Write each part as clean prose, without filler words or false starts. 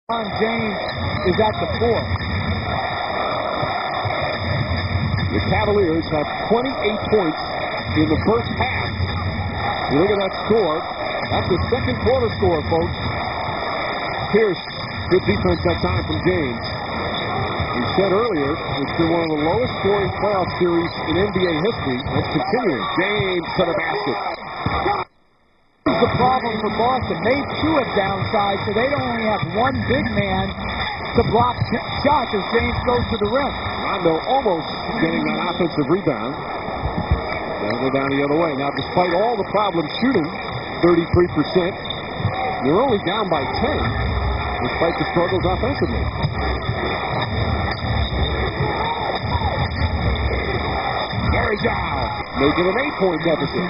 LeBron James is at the 4. The Cavaliers have 28 points in the first half. You look at that score. That's the second quarter score, folks. Pierce, good defense that time from James. We said earlier, it's been one of the lowest scoring playoff series in NBA history. That's continuing. James to the basket. This is the problem for Boston. They too have downsized, so they don't only have one big man to block shots as James goes to the rim. Rondo almost getting that offensive rebound. They'll go down the other way. Now, despite all the problems shooting, 33%, you're only down by 10, despite the struggles offensively. Gary Giles making an 8-point deficit.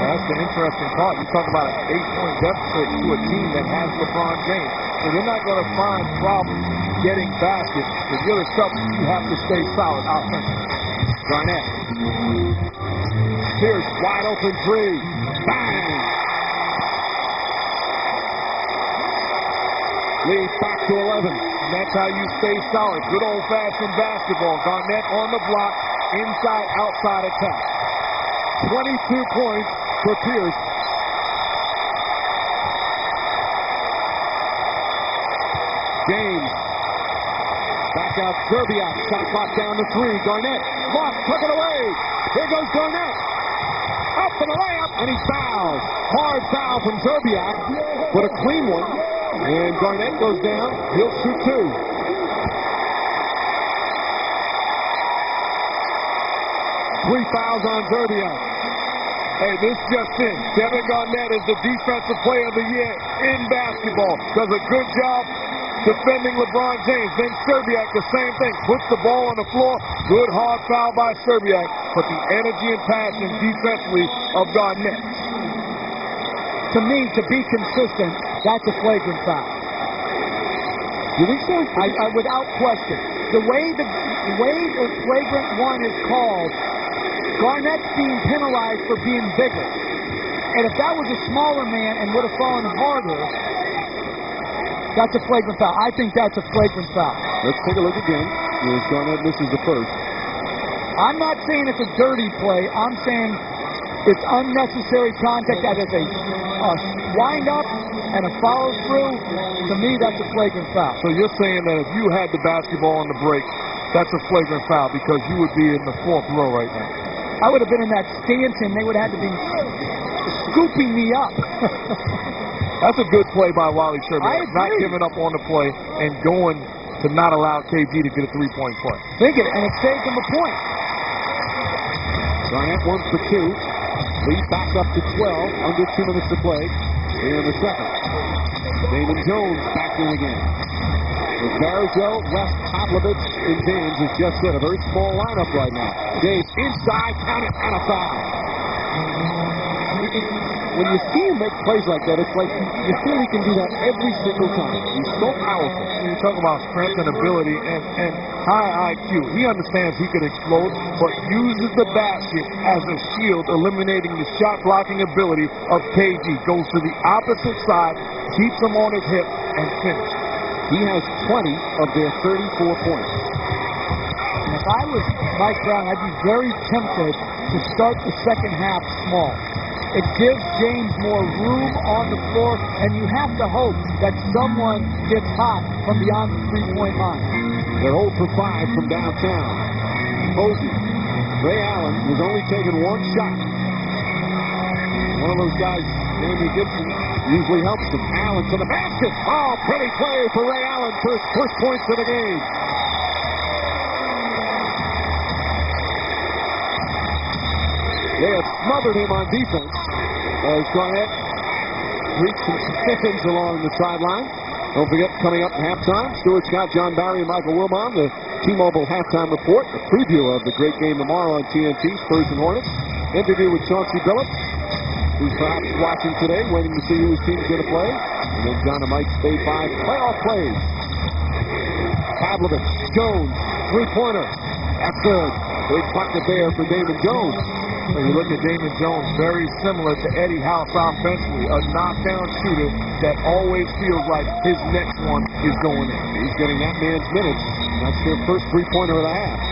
That's the interesting thought. You talk about an 8-point deficit to a team that has LeBron James. And you're not going to find problems getting baskets. If you're the Celtics, you have to stay solid offensively. Garnett. Here's wide open three. Bang! Lead back to 11. And that's how you stay solid. Good old-fashioned basketball. Garnett on the block, inside-outside attack. 22 points for Pierce. James. Back out Zerbiak. Shot clock down to 3. Garnett. Mark, took it away. Here goes Garnett. Up for the layup, and he fouls. Hard foul from Zerbiak, but a clean one. And Garnett goes down. He'll shoot 2. Three fouls on Zerbiak. Hey, this just in. Kevin Garnett is the defensive player of the year in basketball. Does a good job defending LeBron James. Then Zerbiak, the same thing. Puts the ball on the floor. Good hard foul by Zerbiak. But the energy and passion defensively of Garnett. To me, to be consistent, that's a flagrant foul. You think so? Without question. The way the flagrant one is called, Garnett's being penalized for being bigger. And if that was a smaller man and would have fallen harder, that's a flagrant foul. I think that's a flagrant foul. Let's take a look again. As Garnett misses the first. I'm not saying it's a dirty play. I'm saying it's unnecessary contact. That is a wind-up and a follow-through. To me, that's a flagrant foul. So you're saying that if you had the basketball on the break, that's a flagrant foul because you would be in the 4th row right now. I would have been in that stance, and they would have had to be scooping me up. That's a good play by Wally Sherman. Not agree. giving up on the play and going to not allow KG to get a 3-point play. Think it, and it saved him a point. Garnett 1 for 2. Lead back up to 12. Under 2 minutes to play here in the second. Damon Jones back in again. With Barujo, West, Pavlovich, and James, as just said, a very small lineup right now. James inside, count it, and a foul. When you see him make plays like that, it's like you feel he can do that every single time. He's so powerful. You talk about strength and ability and high IQ. He understands he can explode, but uses the basket as a shield, eliminating the shot-blocking ability of KG. Goes to the opposite side, keeps him on his hip, and finishes. He has 20 of their 34 points. And if I was Mike Brown, I'd be very tempted to start the second half small. It gives James more room on the floor, and you have to hope that someone gets hot from beyond the 3-point line. They're 0 for 5 from downtown. Posey. Ray Allen has only taken 1 shot. One of those guys, Jamie Gibson, usually helps them. Allen to the basket. Oh, pretty play for Ray Allen for his first points of the game. They have smothered him on defense as Garnett reached some seconds along the sideline. Don't forget, coming up at halftime, Stuart Scott, John Barry, and Michael Wilbon, the T-Mobile halftime report, a preview of the great game tomorrow on TNT, Spurs and Hornets. Interview with Chauncey Billups, who's perhaps watching today, waiting to see who his team's going to play. And then John and Mike's Day 5 playoff plays. Pavlovich, Jones, 3-pointer. That's good. Big bucket there for Damon Jones. When you look at Damon Jones, very similar to Eddie House offensively, a knockdown shooter that always feels like his next one is going in. He's getting that man's minutes. That's their first three-pointer of the half.